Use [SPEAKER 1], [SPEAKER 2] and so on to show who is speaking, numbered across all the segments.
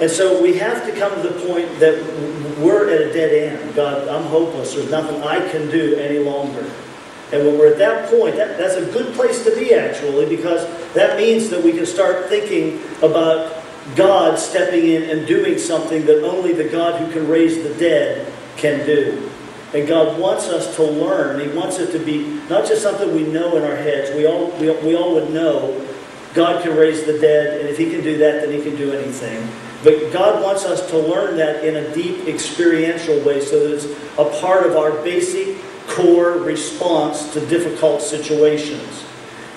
[SPEAKER 1] And so we have to come to the point that we're at a dead end. God, I'm hopeless. There's nothing I can do any longer. And when we're at that point, that's a good place to be, actually, because that means that we can start thinking about God stepping in and doing something that only the God who can raise the dead can do. And God wants us to learn. He wants it to be not just something we know in our heads. We all would know God can raise the dead, and if He can do that, then He can do anything. But God wants us to learn that in a deep experiential way so that it's a part of our basic core response to difficult situations.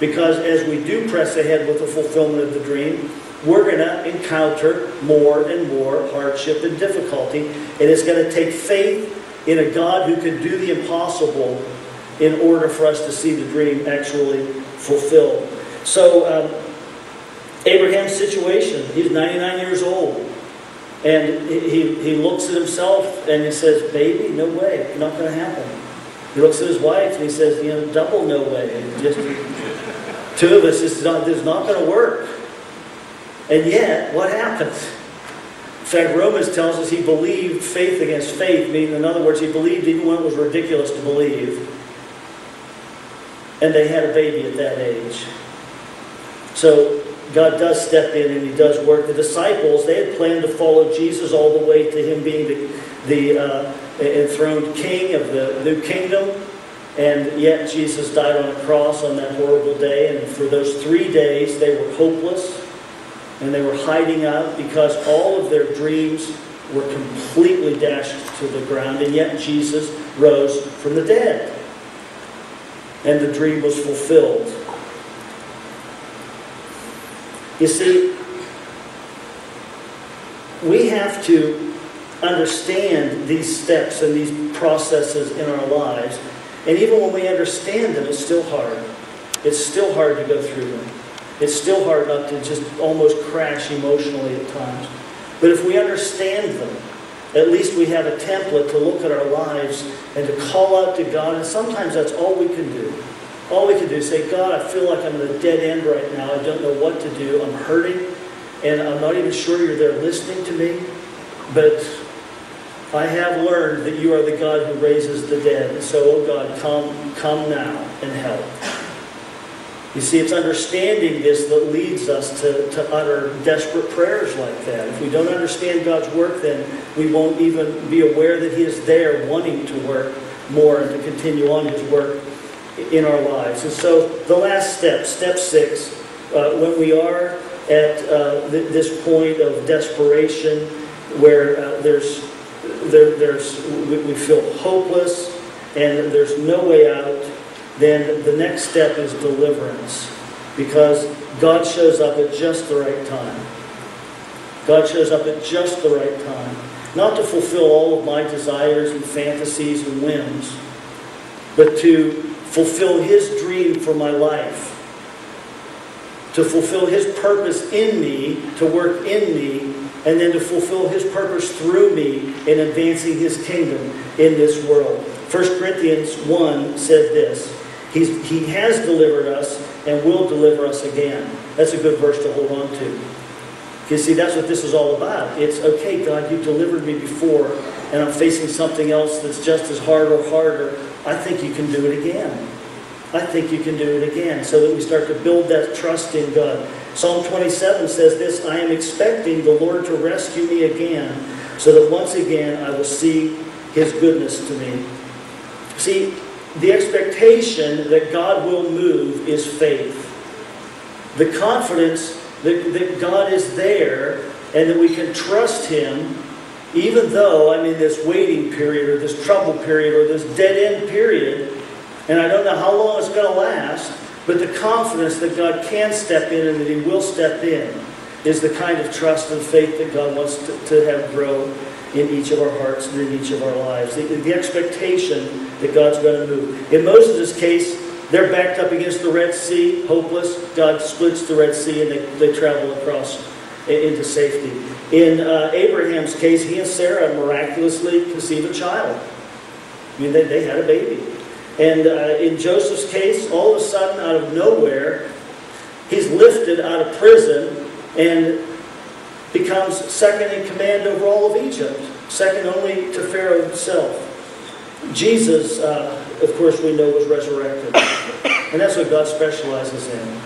[SPEAKER 1] Because as we do press ahead with the fulfillment of the dream, we're going to encounter more and more hardship and difficulty. And it's going to take faith in a God who can do the impossible in order for us to see the dream actually fulfilled. So Abraham's situation, he's 99 years old. And he looks at himself and he says, baby, no way, not going to happen. He looks at his wife and he says, double no way. Just two of us, this is not going to work. And yet, what happens? In fact, Romans tells us he believed faith against faith, meaning, in other words, he believed even when it was ridiculous to believe. And they had a baby at that age. So God does step in and He does work. The disciples, they had planned to follow Jesus all the way to Him being the enthroned king of the new kingdom. And yet Jesus died on a cross on that horrible day. And for those 3 days, they were hopeless. And they were hiding out because all of their dreams were completely dashed to the ground. And yet Jesus rose from the dead. And the dream was fulfilled. You see, we have to understand these steps and these processes in our lives. And even when we understand them, it's still hard. It's still hard to go through them. It's still hard not to just almost crash emotionally at times. But if we understand them, at least we have a template to look at our lives and to call out to God. And sometimes that's all we can do. All we can do is say, God, I feel like I'm at a dead end right now. I don't know what to do. I'm hurting. And I'm not even sure you're there listening to me. But I have learned that you are the God who raises the dead. And so, oh God, come now and help. You see, it's understanding this that leads us to utter desperate prayers like that. If we don't understand God's work, then we won't even be aware that He is there wanting to work more and to continue on His work in our lives. And so the last step, step 6, when we are at this point of desperation where we feel hopeless and there's no way out, then the next step is deliverance. Because God shows up at just the right time. God shows up at just the right time. Not to fulfill all of my desires and fantasies and whims, but to fulfill His dream for my life. To fulfill His purpose in me, to work in me, and then to fulfill His purpose through me in advancing His kingdom in this world. 1 Corinthians 1 said this, He has delivered us and will deliver us again. That's a good verse to hold on to. You see, that's what this is all about. It's, okay, God, you delivered me before, and I'm facing something else that's just as hard or harder. I think you can do it again. I think you can do it again. So that we start to build that trust in God. Psalm 27 says this, I am expecting the Lord to rescue me again, so that once again I will see His goodness to me. See, the expectation that God will move is faith. The confidence that God is there and that we can trust Him, even though I'm in this waiting period or this trouble period or this dead-end period, and I don't know how long it's going to last, but the confidence that God can step in and that He will step in is the kind of trust and faith that God wants to have grow in each of our hearts and in each of our lives. The expectation that God's going to move. In Moses' case, they're backed up against the Red Sea, hopeless. God splits the Red Sea and they travel across into safety. In Abraham's case, he and Sarah miraculously conceive a child. I mean, they had a baby. And in Joseph's case, all of a sudden, out of nowhere, he's lifted out of prison, and becomes second in command over all of Egypt, second only to Pharaoh himself. Jesus, of course, we know was resurrected. And that's what God specializes in.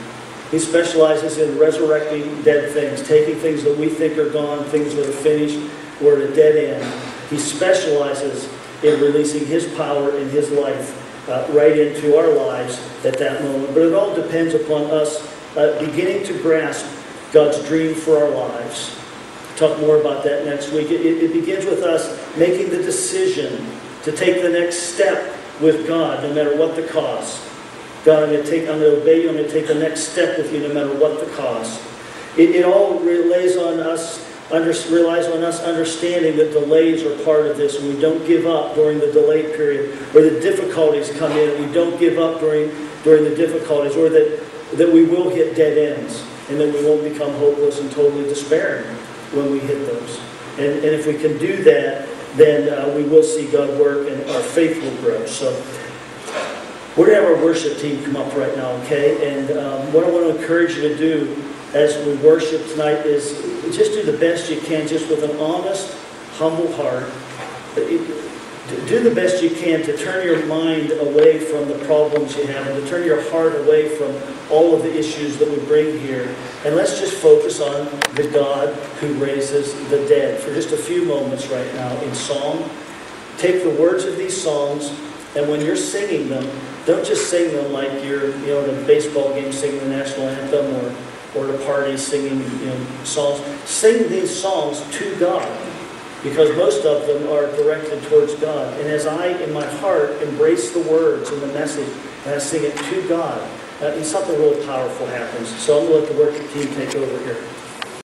[SPEAKER 1] He specializes in resurrecting dead things, taking things that we think are gone, things that are finished, or at a dead end. He specializes in releasing His power and His life right into our lives at that moment. But it all depends upon us beginning to grasp God's dream for our lives. Talk more about that next week. It begins with us making the decision to take the next step with God, no matter what the cost. God, I'm going to obey you. I'm going to take the next step with you, no matter what the cost. It all relies on us understanding that delays are part of this, and we don't give up during the delay period, where the difficulties come in, and we don't give up during the difficulties, or that we will hit dead ends, and that we won't become hopeless and totally despairing when we hit those. And if we can do that, then we will see God work, and our faith will grow. So we're going to have our worship team come up right now, okay? And what I want to encourage you to do as we worship tonight is just do the best you can, just with an honest, humble heart. Do the best you can to turn your mind away from the problems you have, and to turn your heart away from all of the issues that we bring here. And let's just focus on the God who raises the dead for just a few moments right now in song. Take the words of these songs, and when you're singing them, don't just sing them like you're at a baseball game singing the national anthem, or at a party singing songs. Sing these songs to God, because most of them are directed towards God. And as I, in my heart, embrace the words and the message, and I sing it to God, something really powerful happens. So I'm going to let the worship team take over here.